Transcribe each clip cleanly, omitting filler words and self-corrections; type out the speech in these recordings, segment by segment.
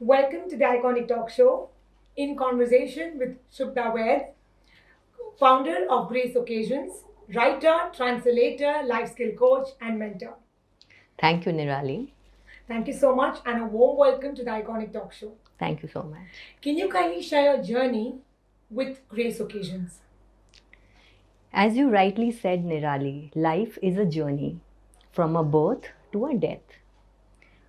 Welcome to the Iconic Talk Show, in conversation with Shubhda Vaid, founder of Grace Occasions, writer, translator, life skill coach, and mentor. Thank you, Niraalee. Thank you so much, and a warm welcome to the Iconic Talk Show. Thank you so much. Can you kindly share your journey with Grace Occasions? As you rightly said, Niraalee, life is a journey from a birth to a death.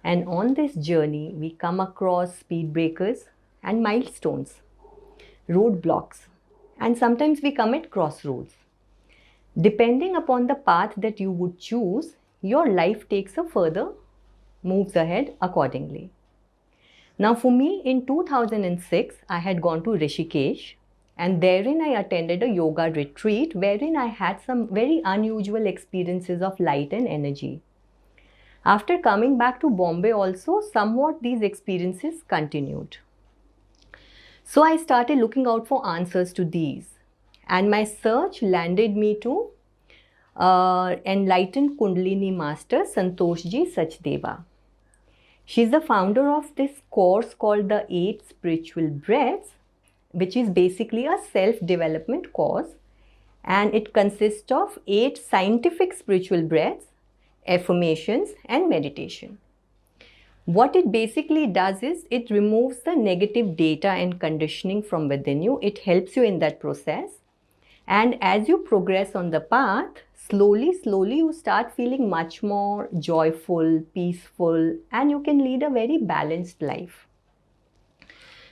And on this journey, we come across speed breakers and milestones, roadblocks, and sometimes we come at crossroads. Depending upon the path that you would choose, your life takes a further, moves ahead accordingly. Now, for me, in 2006, I had gone to Rishikesh, and therein I attended a yoga retreat wherein I had some very unusual experiences of light and energy. After coming back to Bombay also, somewhat these experiences continued. So I started looking out for answers to these, and my search landed me to Enlightened Master Santoshji Sachedva. She's the founder of this course called the 8 Spiritual Breaths, which is basically a self-development course, and it consists of 8 scientific spiritual breaths, affirmations, and meditation. What it basically does is it removes the negative data and conditioning from within you. It helps you in that process. And as you progress on the path, slowly you start feeling much more joyful, peaceful, and you can lead a very balanced life.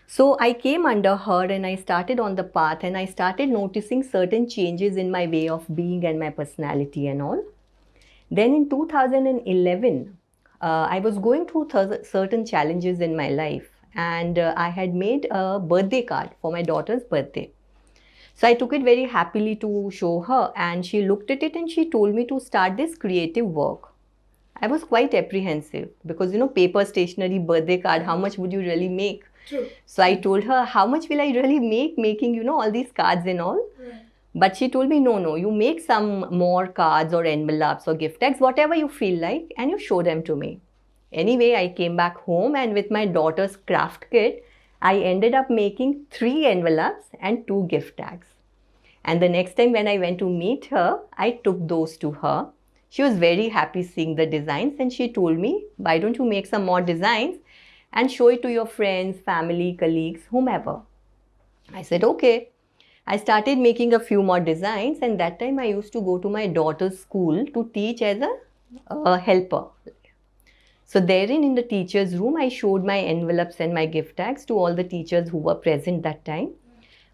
So I came under her and I started on the path, and I started noticing certain changes in my way of being and my personality and all. Then in 2011, I was going through certain challenges in my life, and I had made a birthday card for my daughter's birthday. So I took it very happily to show her, and she looked at it and she told me to start this creative work. I was quite apprehensive because, paper, stationery, birthday card, how much would you really make? True. So I told her, how much will I really make making, all these cards and all? Right. But she told me, no, you make some more cards or envelopes or gift tags, whatever you feel like, and you show them to me. Anyway, I came back home, and with my daughter's craft kit, I ended up making 3 envelopes and 2 gift tags. And the next time when I went to meet her, I took those to her. She was very happy seeing the designs, and she told me, why don't you make some more designs and show it to your friends, family, colleagues, whomever. I said, okay. I started making a few more designs, and that time I used to go to my daughter's school to teach as a helper. So therein in the teacher's room, I showed my envelopes and my gift tags to all the teachers who were present that time.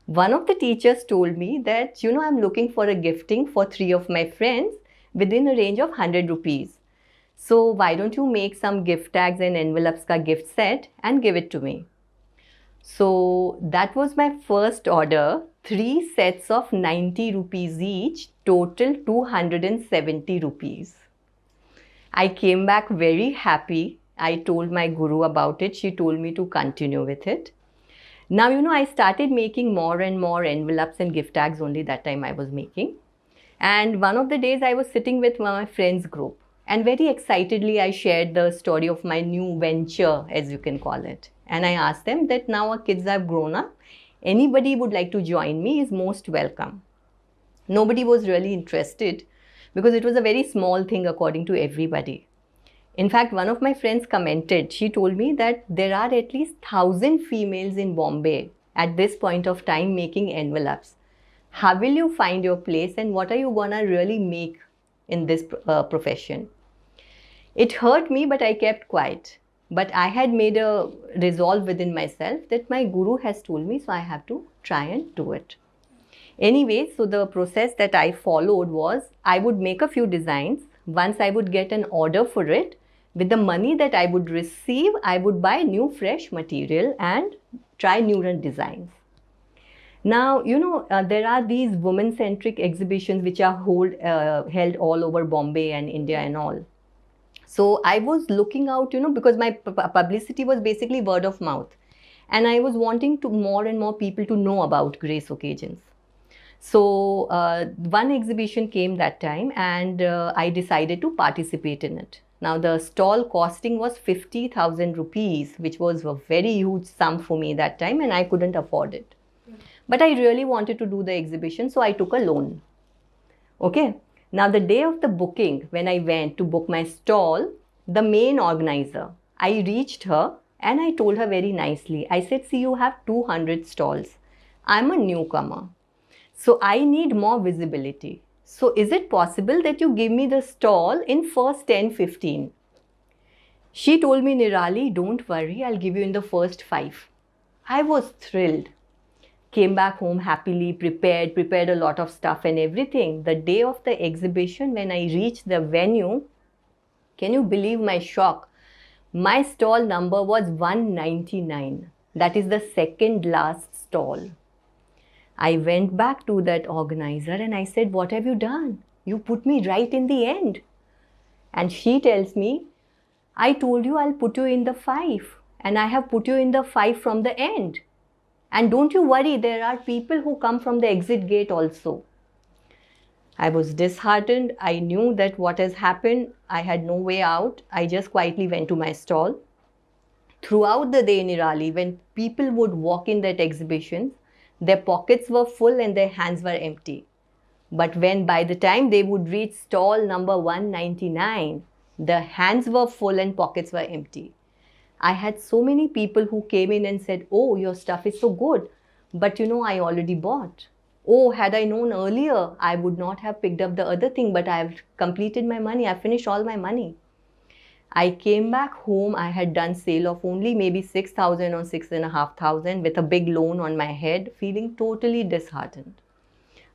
One of the teachers told me that, I'm looking for a gifting for 3 of my friends within a range of 100 rupees. So why don't you make some gift tags and envelopes ka gift set and give it to me? So that was my first order, 3 sets of 90 rupees each, total 270 rupees. I came back very happy. I told my guru about it. She told me to continue with it. Now, I started making more and more envelopes and gift tags only that time I was making. And one of the days I was sitting with my friends group, and very excitedly I shared the story of my new venture, as you can call it. And I asked them that now our kids have grown up. Anybody would like to join me is most welcome. Nobody was really interested because it was a very small thing according to everybody. In fact, one of my friends commented, she told me that there are at least 1,000 females in Bombay at this point of time making envelopes. How will you find your place, and what are you gonna really make in this profession? It hurt me, but I kept quiet. But I had made a resolve within myself that my guru has told me, so I have to try and do it. Anyway, so the process that I followed was I would make a few designs. Once I would get an order for it, with the money that I would receive, I would buy new fresh material and try new designs. Now, there are these women-centric exhibitions which are held all over Bombay and India and all. So I was looking out, because my publicity was basically word of mouth. And I was wanting to more and more people to know about Grace Occasions. So one exhibition came that time, and I decided to participate in it. Now the stall costing was 50,000 rupees, which was a very huge sum for me that time, and I couldn't afford it. But I really wanted to do the exhibition, so I took a loan. Okay. Now the day of the booking, when I went to book my stall, the main organizer, I reached her and I told her very nicely, I said, see, you have 200 stalls. I'm a newcomer, so I need more visibility. So is it possible that you give me the stall in first 10-15? She told me, Niraalee, don't worry, I'll give you in the first 5. I was thrilled. Came back home happily, prepared a lot of stuff and everything. The day of the exhibition, when I reached the venue, can you believe my shock? My stall number was 199. That is the second last stall. I went back to that organizer and I said, what have you done? You put me right in the end. And she tells me, I told you I'll put you in the 5, and I have put you in the 5 from the end. And don't you worry, there are people who come from the exit gate also. I was disheartened. I knew that what has happened, I had no way out. I just quietly went to my stall. Throughout the day, Niraalee, when people would walk in that exhibition, their pockets were full and their hands were empty. But when by the time they would reach stall number 199, the hands were full and pockets were empty. I had so many people who came in and said, oh, your stuff is so good, but you know, I already bought. Oh, had I known earlier, I would not have picked up the other thing, but I have completed my money. I finished all my money. I came back home. I had done sale of only maybe 6,000 or 6,500 with a big loan on my head, feeling totally disheartened.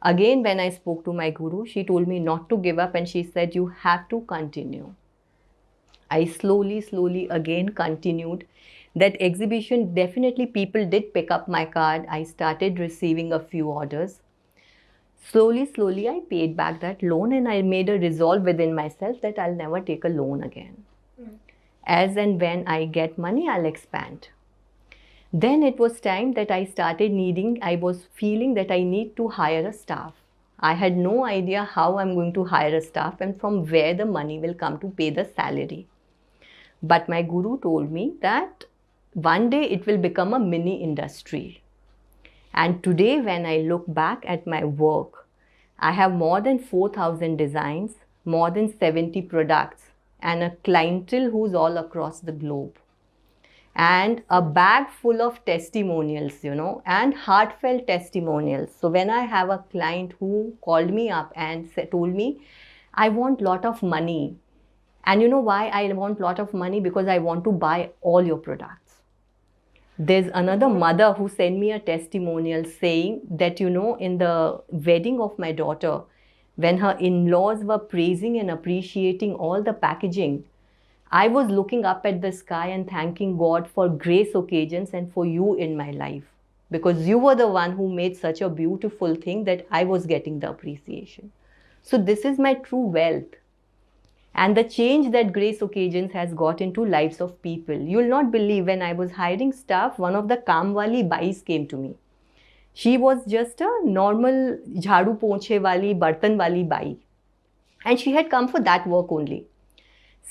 Again, when I spoke to my guru, she told me not to give up and she said, you have to continue. I slowly again continued. That exhibition, definitely people did pick up my card. I started receiving a few orders. Slowly I paid back that loan and I made a resolve within myself that I'll never take a loan again. As and when I get money, I'll expand. Then it was time that I was feeling that I need to hire a staff. I had no idea how I'm going to hire a staff and from where the money will come to pay the salary. But my guru told me that one day it will become a mini industry. And today when I look back at my work, I have more than 4,000 designs, more than 70 products, and a clientele who's all across the globe. And a bag full of testimonials, and heartfelt testimonials. So when I have a client who called me up and told me, I want a lot of money. And you know why I want a lot of money? Because I want to buy all your products. There's another mother who sent me a testimonial saying that, in the wedding of my daughter, when her in-laws were praising and appreciating all the packaging, I was looking up at the sky and thanking God for grace occasions and for you in my life. Because you were the one who made such a beautiful thing that I was getting the appreciation. So this is my true wealth. And the change that grace occasions has got into lives of people. You'll not believe, when I was hiring staff, one of the Kamwali Bais came to me. She was just a normal jhadu ponche wali, bartan wali bai. And she had come for that work only.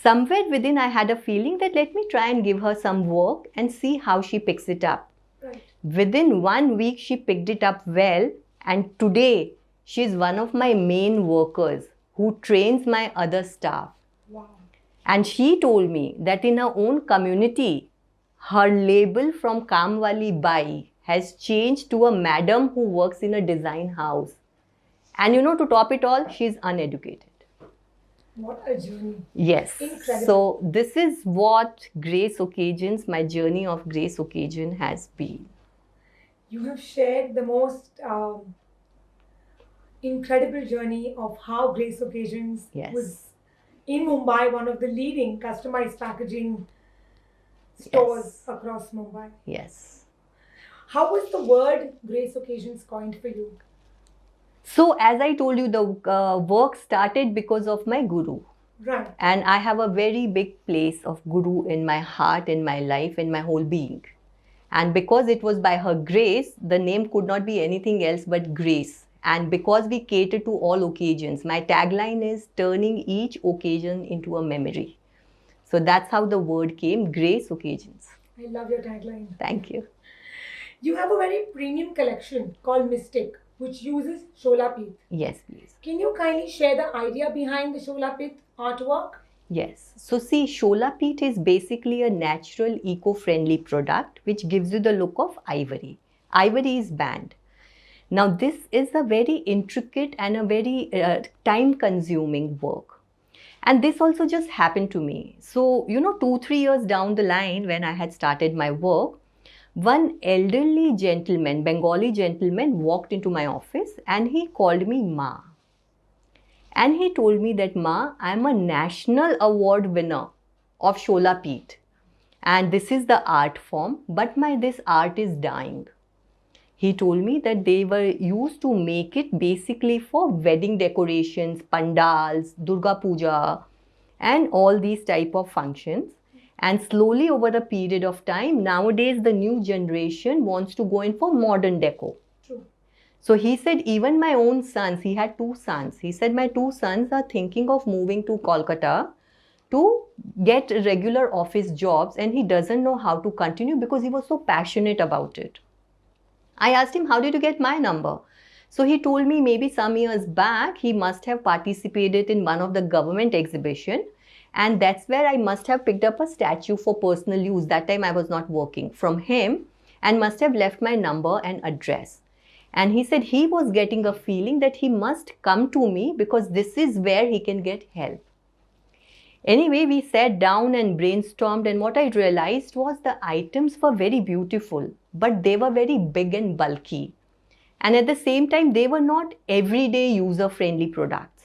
Somewhere within I had a feeling that let me try and give her some work and see how she picks it up. Right. Within 1 week she picked it up well, and today she is one of my main workers who trains my other staff. Wow. And she told me that in her own community, her label from Kamwali Bai has changed to a madam who works in a design house. And to top it all, she is uneducated. What a journey. Yes. Incredible. So this is what Grace Occasions, my journey of Grace Occasion has been. You have shared the most incredible journey of how Grace Occasions was in Mumbai, one of the leading customized packaging stores across Mumbai. Yes. How was the word Grace Occasions coined for you? So as I told you, the work started because of my guru. Right. And I have a very big place of guru in my heart, in my life, in my whole being. And because it was by her grace, the name could not be anything else but grace. And because we cater to all occasions, my tagline is turning each occasion into a memory. So that's how the word came, grace occasions. I love your tagline. Thank you. You have a very premium collection called Mystique, which uses Sholapith. Yes, please. Can you kindly share the idea behind the Sholapith artwork? Yes. So see, Sholapith is basically a natural eco-friendly product which gives you the look of ivory. Ivory is banned. Now this is a very intricate and a very time-consuming work. And this also just happened to me. So, 2-3 years down the line when I had started my work, one elderly gentleman, Bengali gentleman, walked into my office and he called me Ma. And he told me that, Ma, I am a national award winner of Sholapith. And this is the art form, but this art is dying. He told me that they were used to make it basically for wedding decorations, pandals, Durga Puja, and all these type of functions. And slowly over a period of time, nowadays the new generation wants to go in for modern deco. True. So he said, even my own sons, he had 2 sons. He said, my 2 sons are thinking of moving to Kolkata to get regular office jobs, and he doesn't know how to continue because he was so passionate about it. I asked him, how did you get my number? So he told me maybe some years back, he must have participated in one of the government exhibition. And that's where I must have picked up a statue for personal use. That time I was not working, from him, and must have left my number and address. And he said he was getting a feeling that he must come to me because this is where he can get help. Anyway, we sat down and brainstormed, and what I realized was the items were very beautiful, but they were very big and bulky. And at the same time, they were not everyday user-friendly products.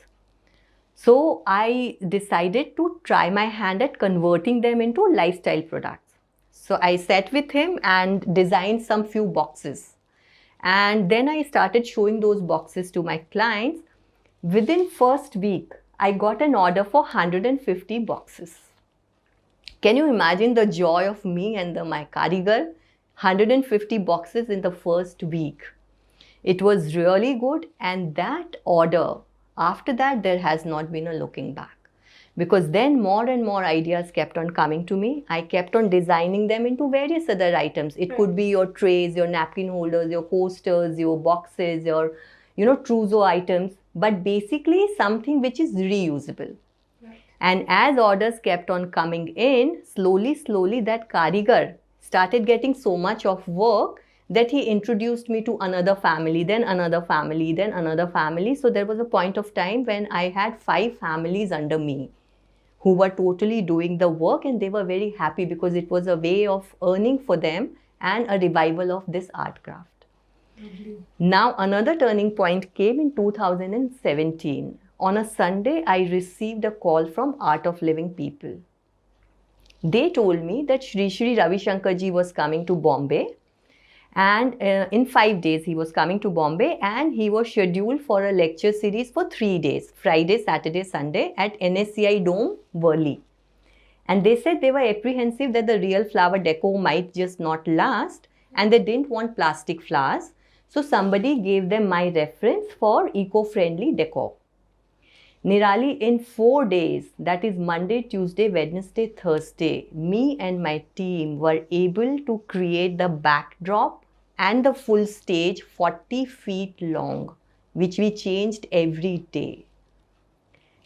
So I decided to try my hand at converting them into lifestyle products. So I sat with him and designed some few boxes. And then I started showing those boxes to my clients. Within first week, I got an order for 150 boxes. Can you imagine the joy of me and my karigar? 150 boxes in the first week. It was really good, and that order, after that, there has not been a looking back. Because then more and more ideas kept on coming to me. I kept on designing them into various other items. It could be your trays, your napkin holders, your coasters, your boxes, your, trousseau items. But basically something which is reusable. Right. And as orders kept on coming in, slowly that karigar started getting so much of work that he introduced me to another family, then another family, then another family. So there was a point of time when I had 5 families under me who were totally doing the work, and they were very happy because it was a way of earning for them and a revival of this art craft. Now another turning point came in 2017. On a Sunday, I received a call from Art of Living people. They told me that Shri Ravi Shankar ji was coming to Bombay, and in 5 days he was coming to Bombay, and he was scheduled for a lecture series for 3 days, Friday, Saturday, Sunday at NSCI Dome, Worli. And they said they were apprehensive that the real flower deco might just not last, and they didn't want plastic flowers. So somebody gave them my reference for eco-friendly decor. Niraalee, in 4 days, that is Monday, Tuesday, Wednesday, Thursday, me and my team were able to create the backdrop and the full stage 40 feet long, which we changed every day.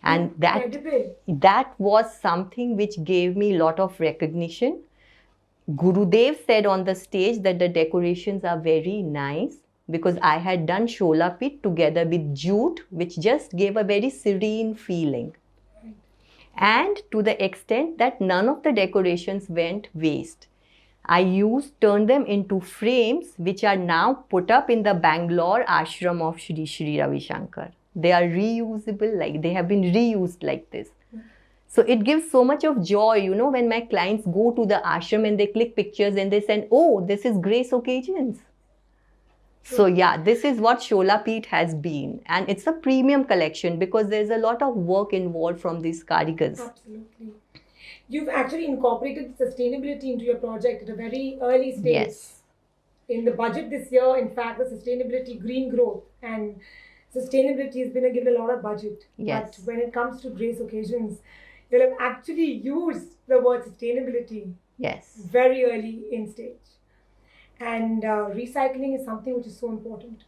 And that was something which gave me a lot of recognition. Gurudev said on the stage that the decorations are very nice, because I had done Sholapith together with jute, which just gave a very serene feeling. Right. And to the extent that none of the decorations went waste. I turned them into frames, which are now put up in the Bangalore ashram of Shri Ravi Shankar. They are reusable, they have been reused like this. So it gives so much of joy, when my clients go to the ashram and they click pictures and they send, oh, this is grace occasions. So yeah, this is what Sholapith has been, and it's a premium collection because there's a lot of work involved from these karigars. Absolutely. You've actually incorporated sustainability into your project at a very early stage. Yes. In the budget this year, in fact, the sustainability, green growth and sustainability has been given a lot of budget. Yes. But when it comes to grace occasions, you'll have actually used the word sustainability Yes. very early in stage. And recycling is something which is so important.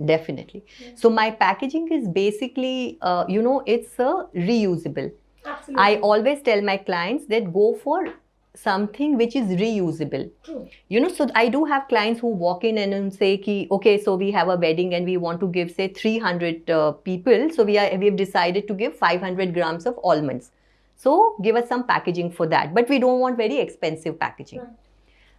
Definitely. Yeah. So my packaging is basically, it's a reusable. Absolutely. I always tell my clients that go for something which is reusable. True. So I do have clients who walk in and say, okay, so we have a wedding and we want to give, say, 300 people. So we've decided to give 500 grams of almonds. So give us some packaging for that. But we don't want very expensive packaging. Right.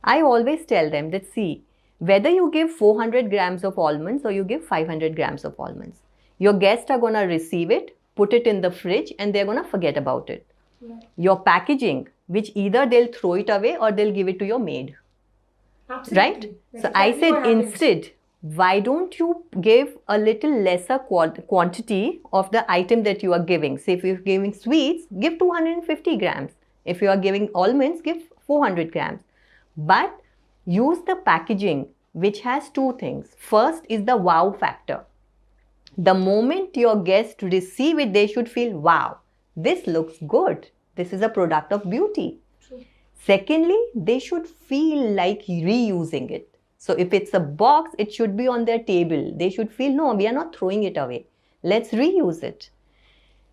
I always tell them that, see, whether you give 400 grams of almonds or you give 500 grams of almonds, your guests are going to receive it, put it in the fridge, and they're going to forget about it. Right. Your packaging, which either they'll throw it away or they'll give it to your maid. Absolutely. Right? That's So I exactly said, what happens. instead, why don't you give a little lesser quantity of the item that you are giving? Say if you're giving sweets, give 250 grams. If you are giving almonds, give 400 grams. But use the packaging which has two things. First is the wow factor. The moment your guests receive it, they should feel, wow, this looks good. This is a product of beauty. True. Secondly, they should feel like reusing it. So if it's a box, it should be on their table. They should feel, no, we are not throwing it away. Let's reuse it.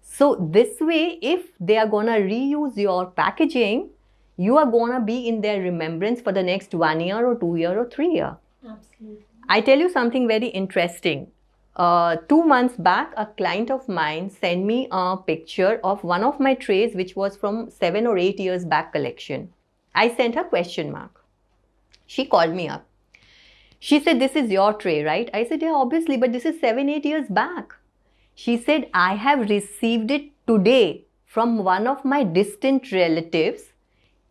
So this way, if they are going to reuse your packaging, you are going to be in their remembrance for the next 1 year or 2 year or 3 year. Absolutely. I tell you something very interesting. 2 months back, a client of mine sent me a picture of one of my trays, which was from 7 or 8 years back collection. I sent her question mark. She called me up. She said, this is your tray, right? I said, yeah, obviously, but this is 7, 8 years back. She said, I have received it today from one of my distant relatives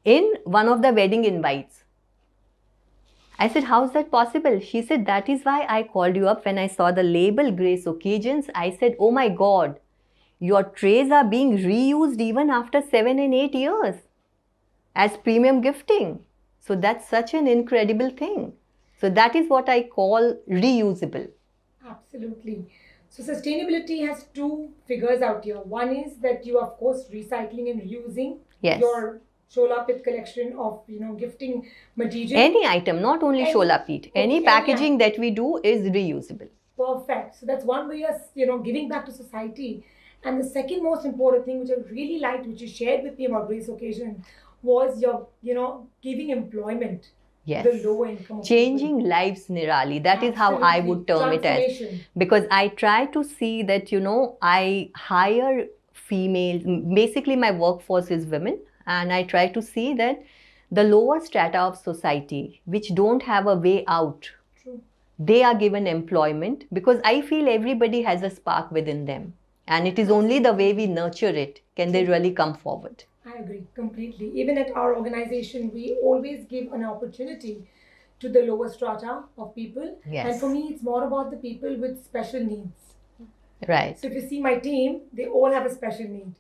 in one of the wedding invites. I said, how is that possible? She said, that is why I called you up when I saw the label Grace Occasions. I said, oh my God, your trays are being reused even after 7 and 8 years as premium gifting. So that's such an incredible thing. So that is what I call reusable. Absolutely. So sustainability has two figures out here. One is that you are, of course, recycling and reusing Yes. your Sholapith collection of, gifting material. Any item, not only Sholapith. Any any packaging that we do is reusable. Perfect. So that's one way of, giving back to society. And the second most important thing, which I really liked, which you shared with me about Grace Occasion, was your, giving employment. Yes. The low income. Changing lives, Nirali. That is how I would term it as. Transformation. Because I try to see that, I hire females. Basically, my workforce is women. And I try to see that the lower strata of society, which don't have a way out, True. they are given employment, because I feel everybody has a spark within them. And it is only the way we nurture it can they really come forward. I agree completely. Even at our organization, we always give an opportunity to the lower strata of people. Yes. And for me, it's more about the people with special needs. Right. So if you see my team, they all have a special need.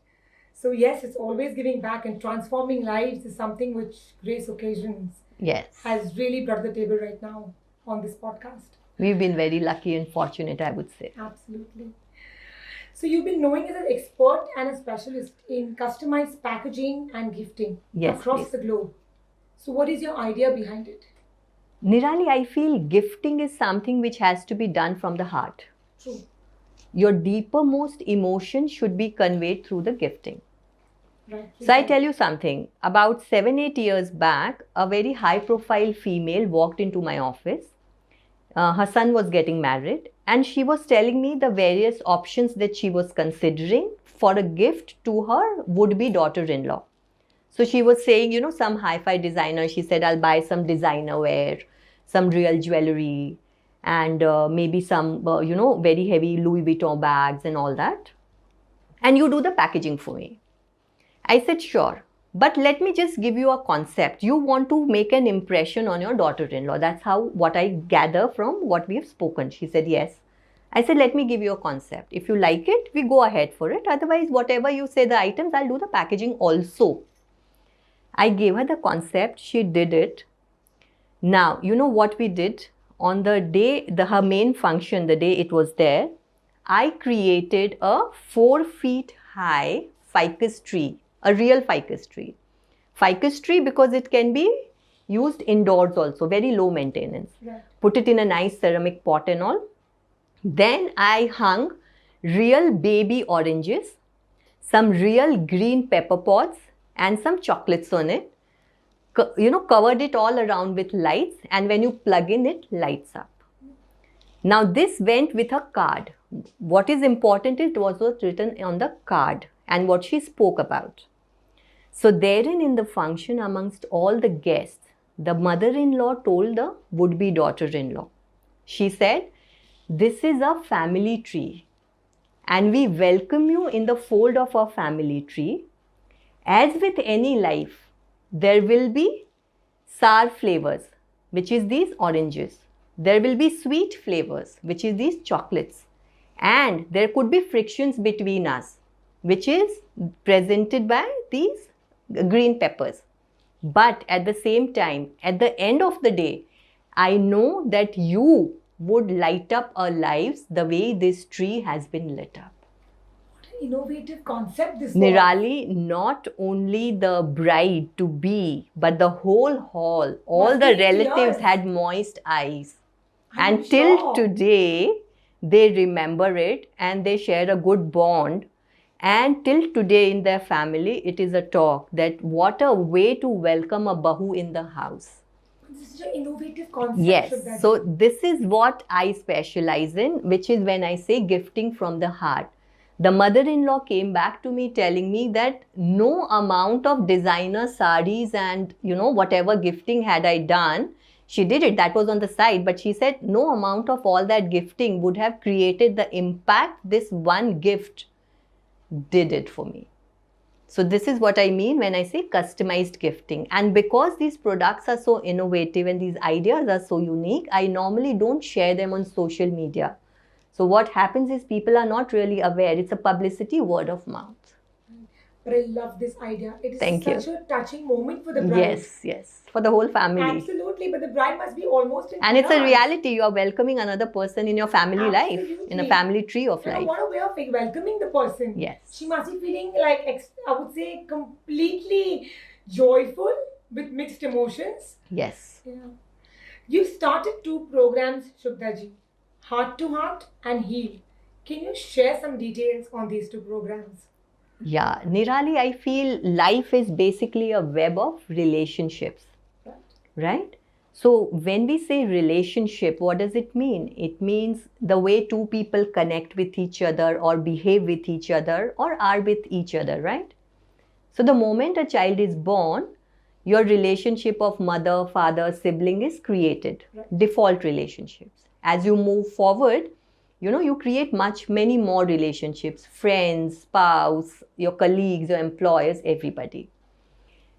So yes, it's always giving back, and transforming lives is something which Grace Occasions Yes. has really brought to the table right now on this podcast. We've been very lucky and fortunate, I would say. Absolutely. So you've been known as an expert and a specialist in customized packaging and gifting across the globe. So what is your idea behind it? Nirali, I feel gifting is something which has to be done from the heart. True. Your deepermost emotion should be conveyed through the gifting. Right. So I tell you something. About 7, 8 years back, a very high-profile female walked into my office. Her son was getting married, and she was telling me the various options that she was considering for a gift to her would-be daughter-in-law. So she was saying, some hi-fi designer. She said, I'll buy some designer wear, some real jewelry, and maybe some, very heavy Louis Vuitton bags and all that. And you do the packaging for me. I said, sure. But let me just give you a concept. You want to make an impression on your daughter-in-law. That's what I gather from what we have spoken. She said, yes. I said, let me give you a concept. If you like it, we go ahead for it. Otherwise, whatever you say, the items, I'll do the packaging also. I gave her the concept. She did it. Now, you know what we did? On the day, her main function, the day it was there, I created a 4 feet high ficus tree. a real ficus tree. Ficus tree because it can be used indoors also, very low maintenance. Right. Put it in a nice ceramic pot and all. Then I hung real baby oranges, some real green pepper pods and some chocolates on it. Covered it all around with lights, and when you plug in, it lights up. Now this went with a card. What is important is what was written on the card and what she spoke about. So therein in the function amongst all the guests, the mother-in-law told the would-be daughter-in-law. She said, "This is a family tree and we welcome you in the fold of our family tree. As with any life, there will be sour flavors, which is these oranges. There will be sweet flavors, which is these chocolates. And there could be frictions between us, which is presented by these green peppers. But at the same time, at the end of the day, I know that you would light up our lives the way this tree has been lit up." Innovative concept this was. Niraalee, not only the bride to be, but the whole hall, all Must the be relatives tears. had moist eyes. I'm And till sure. today, they remember it and they share a good bond. And till today in their family, it is a talk that what a way to welcome a bahu in the house. This is an innovative concept. Yes, Shubhda. so this is what I specialize in, which is when I say gifting from the heart. The mother-in-law came back to me telling me that no amount of designer sarees and whatever gifting had I done, she did it, that was on the side, but she said no amount of all that gifting would have created the impact this one gift did it for me. So this is what I mean when I say customized gifting. And because these products are so innovative and these ideas are so unique, I normally don't share them on social media. So what happens is people are not really aware. It's a publicity, word of mouth. But I love this idea. It is Thank you. such a touching moment for the bride. Yes. For the whole family. Absolutely, but the bride must be almost in And it's a tears. reality. You are welcoming another person in your family life, in a Absolutely. family tree of life. What a way of welcoming the person. Yes. She must be feeling like, I would say, completely joyful with mixed emotions. Yes. Yeah. You started 2 programs, Shubhda ji, Heart to Heart and Heal. Can you share some details on these 2 programs? Yeah, Niraalee, I feel life is basically a web of relationships, right? So when we say relationship, what does it mean? It means the way 2 people connect with each other or behave with each other or are with each other, right? So the moment a child is born, your relationship of mother, father, sibling is created, default relationships. As you move forward, you create many more relationships, friends, spouse, your colleagues, your employers, everybody.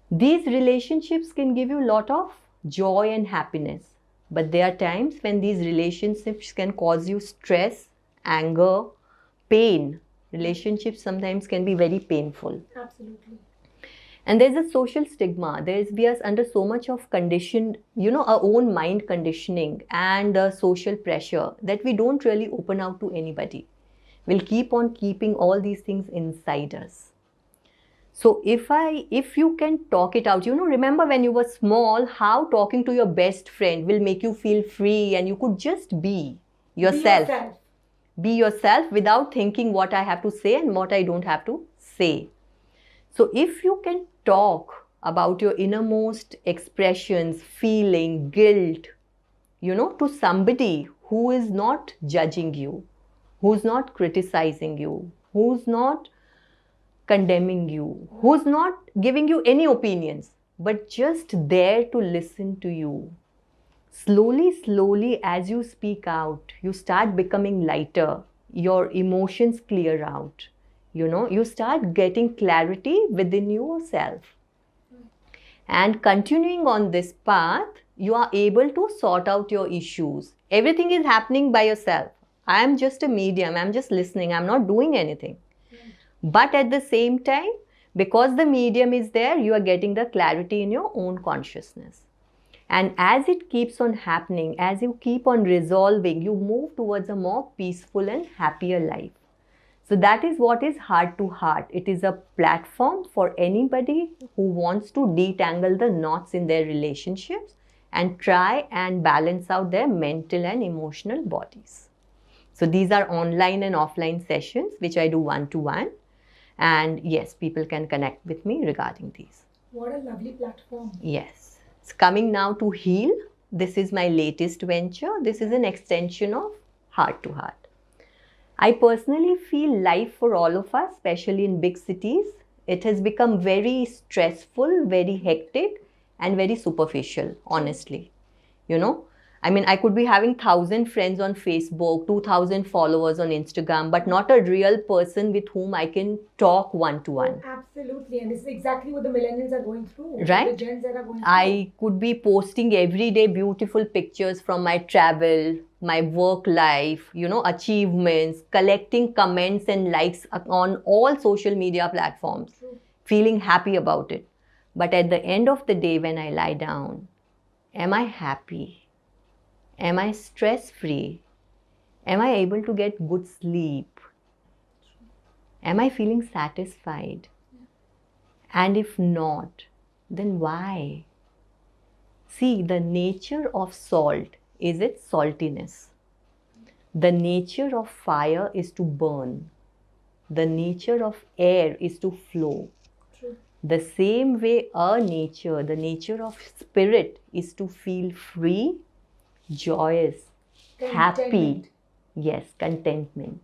These relationships can give you a lot of joy and happiness. But there are times when these relationships can cause you stress, anger, pain. Relationships sometimes can be very painful. Absolutely. And there's a social stigma. We are under so much of conditioned, our own mind conditioning and social pressure that we don't really open out to anybody. We'll keep on keeping all these things inside us. So if you can talk it out, remember when you were small, how talking to your best friend will make you feel free and you could just be yourself. Be yourself without thinking what I have to say and what I don't have to say. So if you can talk about your innermost expressions, feeling, guilt, to somebody who is not judging you, who's not criticizing you, who's not condemning you, who's not giving you any opinions, but just there to listen to you. Slowly, as you speak out, you start becoming lighter, your emotions clear out. You start getting clarity within yourself. And continuing on this path, you are able to sort out your issues. Everything is happening by yourself. I am just a medium. I'm just listening. I'm not doing anything. But at the same time, because the medium is there, you are getting the clarity in your own consciousness. And as it keeps on happening, as you keep on resolving, you move towards a more peaceful and happier life. So that is what is Heart to Heart. It is a platform for anybody who wants to detangle the knots in their relationships and try and balance out their mental and emotional bodies. So these are online and offline sessions which I do one-to-one. And yes, people can connect with me regarding these. What a lovely platform. Yes. It's coming now to Heal. This is my latest venture. This is an extension of Heart to Heart. I personally feel life for all of us, especially in big cities, it has become very stressful, very hectic, and very superficial, honestly. You know, I mean, I could be having 1,000 friends on Facebook, 2,000 followers on Instagram, but not a real person with whom I can talk one-to-one. Absolutely. And this is exactly what the millennials are going through. Right? The Gen Z are going through. I could be posting every day beautiful pictures from my travel, my work life, you know, achievements, collecting comments and likes on all social media platforms, feeling happy about it. But at the end of the day, when I lie down, am I happy? Am I stress-free? Am I able to get good sleep? Am I feeling satisfied? And if not, then why? See, the nature of salt is its saltiness. The nature of fire is to burn. The nature of air is to flow. True. The same way the nature of spirit is to feel free, joyous, happy. Yes, contentment.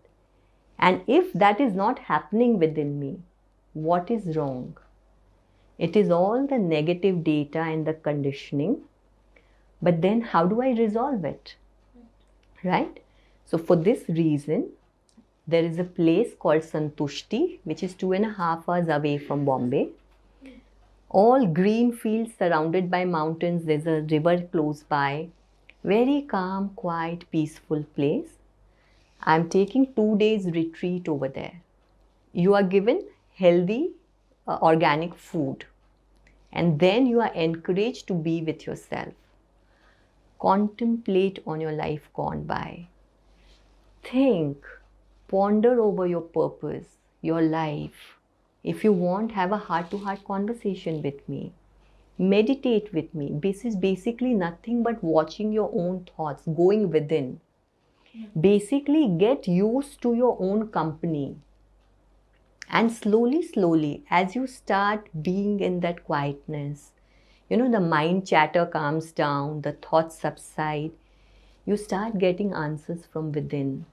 And if that is not happening within me, what is wrong? It is all the negative data and the conditioning. But then how do I resolve it? Right? So for this reason, there is a place called Santushti, which is 2.5 hours away from Bombay. All green fields surrounded by mountains. There's a river close by. Very calm, quiet, peaceful place. I'm taking 2 days retreat over there. You are given healthy, organic food. And then you are encouraged to be with yourself. Contemplate on your life gone by. Think, ponder over your purpose, your life. If you want, have a heart-to-heart conversation with me. Meditate with me. This is basically nothing but watching your own thoughts, going within. Basically, get used to your own company. And slowly, as you start being in that quietness, you know, the mind chatter calms down, the thoughts subside, you start getting answers from within.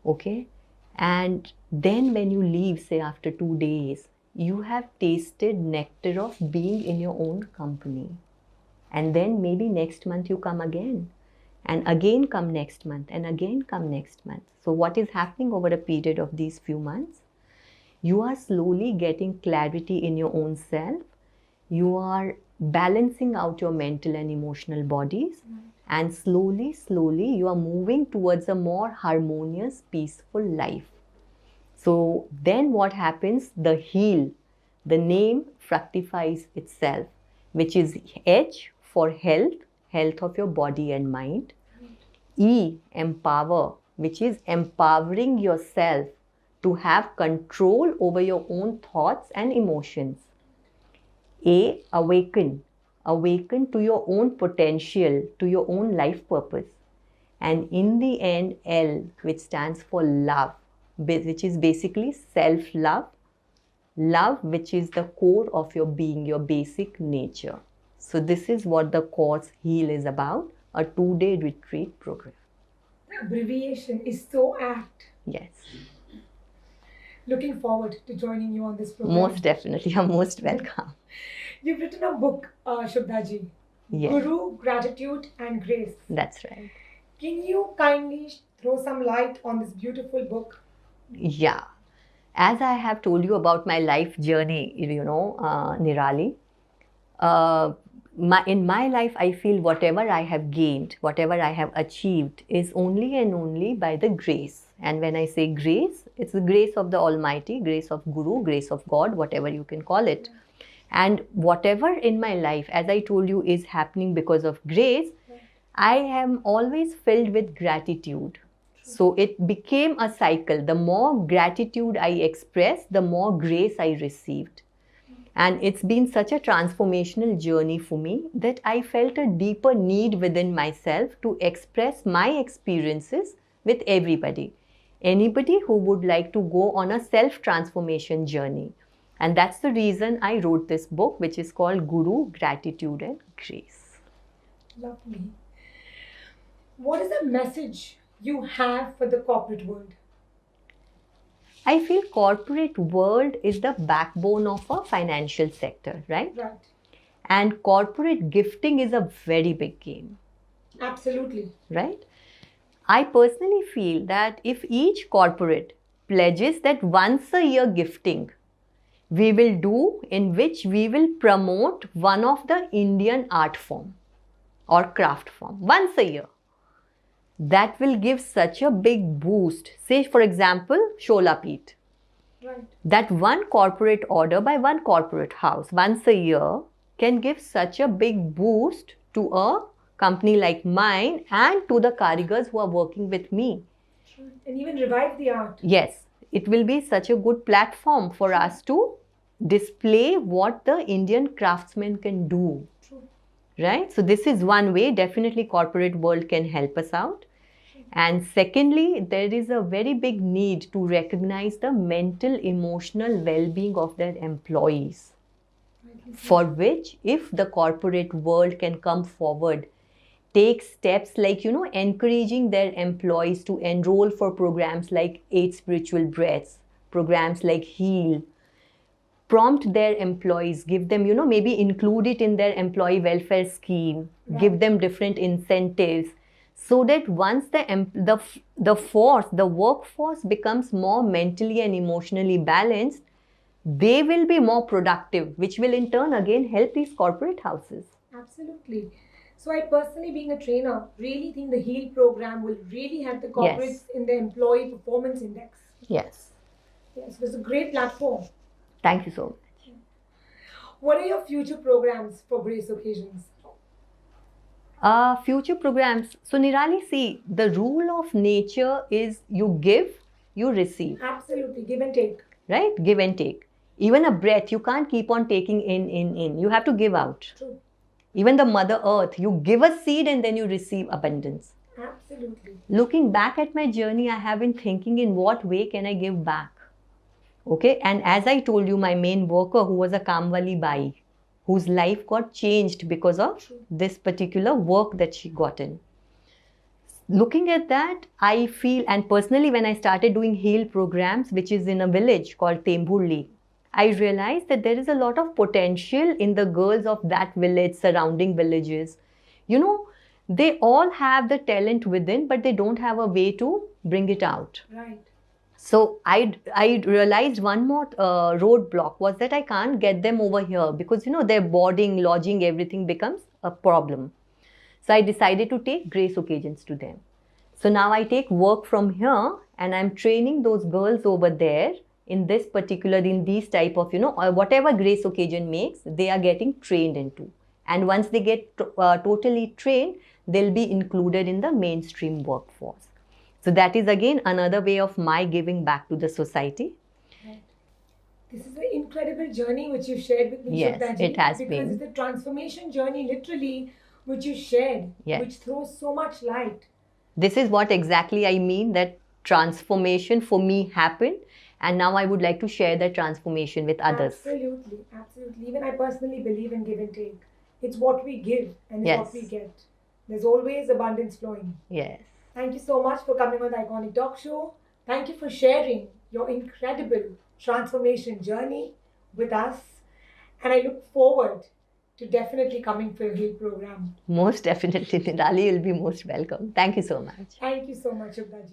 Okay? And then when you leave, say after 2 days, you have tasted nectar of being in your own company. And then maybe next month you come again. And again come next month. And again come next month. So what is happening over a period of these few months? You are slowly getting clarity in your own self. You are balancing out your mental and emotional bodies. And slowly, you are moving towards a more harmonious, peaceful life. So then what happens? The heal, the name fructifies itself, which is H for health, health of your body and mind. E, empower, which is empowering yourself to have control over your own thoughts and emotions. A, awaken. Awaken to your own potential, to your own life purpose. And in the end, L, which stands for love, which is basically self-love. Love, which is the core of your being, your basic nature. So this is what the course Heal is about, a 2-day retreat program. The abbreviation is so apt. Yes. Looking forward to joining you on this program. Most definitely. You're most welcome. You've written a book, Shubhda ji. Yes. Guru, Gratitude and Grace. That's right. Can you kindly throw some light on this beautiful book? Yeah. As I have told you about my life journey, Niraalee, in my life, I feel whatever I have gained, whatever I have achieved is only and only by the grace. And when I say grace, it's the grace of the Almighty, grace of Guru, grace of God, whatever you can call it. And whatever in my life, as I told you, is happening because of grace, I am always filled with gratitude. So it became a cycle. The more gratitude I expressed, the more grace I received. And it's been such a transformational journey for me that I felt a deeper need within myself to express my experiences with everybody. Anybody who would like to go on a self-transformation journey. And that's the reason I wrote this book, which is called Guru, Gratitude and Grace. Lovely. What is the message you have for the corporate world? I feel corporate world is the backbone of a financial sector, right? Right. And corporate gifting is a very big game, Absolutely. right? I personally feel that if each corporate pledges that once a year gifting we will do, in which we will promote one of the Indian art form or craft form once a year, that will give such a big boost. Say, for example, Sholapith. Right. That one corporate order by one corporate house once a year can give such a big boost to a company like mine and to the karigars who are working with me. And even revive the art. Yes, it will be such a good platform for us to display what the Indian craftsmen can do. True. Right? So this is one way definitely corporate world can help us out. And secondly, there is a very big need to recognize the mental, emotional well-being of their employees. For which, if the corporate world can come forward, take steps like, encouraging their employees to enroll for programs like 8 Spiritual Breaths, programs like Heal, prompt their employees, give them, maybe include it in their employee welfare scheme, give them different incentives, so that once the workforce becomes more mentally and emotionally balanced, they will be more productive, which will in turn again help these corporate houses. Absolutely. So I personally, being a trainer, really think the HEAL program will really help the corporates in the employee performance index. Yes. Yes, it was a great platform. Thank you so much. What are your future programs for Grace occasions? Future programs. So Niraalee, see, the rule of nature is you give, you receive. Absolutely, give and take. Right? Give and take. Even a breath, you can't keep on taking in. You have to give out. True. Even the Mother Earth, you give a seed and then you receive abundance. Absolutely. Looking back at my journey, I have been thinking in what way can I give back? Okay, and as I told you, my main worker who was a Kamwali Bai, whose life got changed because of this particular work that she got in. Looking at that, I feel, and personally when I started doing HEAL programs, which is in a village called Tembhurli, I realized that there is a lot of potential in the girls of that village, surrounding villages. They all have the talent within, but they don't have a way to bring it out. Right. So I realized one more roadblock was that I can't get them over here because, their boarding, lodging, everything becomes a problem. So I decided to take grace occasions to them. So now I take work from here and I'm training those girls over there in these type of, whatever grace occasion makes, they are getting trained into. And once they get totally trained, they'll be included in the mainstream workforce. So that is again another way of my giving back to the society. Right. This is an incredible journey which you shared with me, Yes, Shubhda ji, it has because been. it's a transformation journey literally which you shared, which throws so much light. This is what exactly I mean, that transformation for me happened, and now I would like to share that transformation with others. Absolutely, absolutely. Even I personally believe in give and take. It's what we give and it's what we get. There's always abundance flowing. Yes. Thank you so much for coming on the Iconic Talk Show. Thank you for sharing your incredible transformation journey with us. And I look forward to definitely coming for your HEAL program. Most definitely, Niraalee, you'll be most welcome. Thank you so much. Thank you so much, Shubhda ji.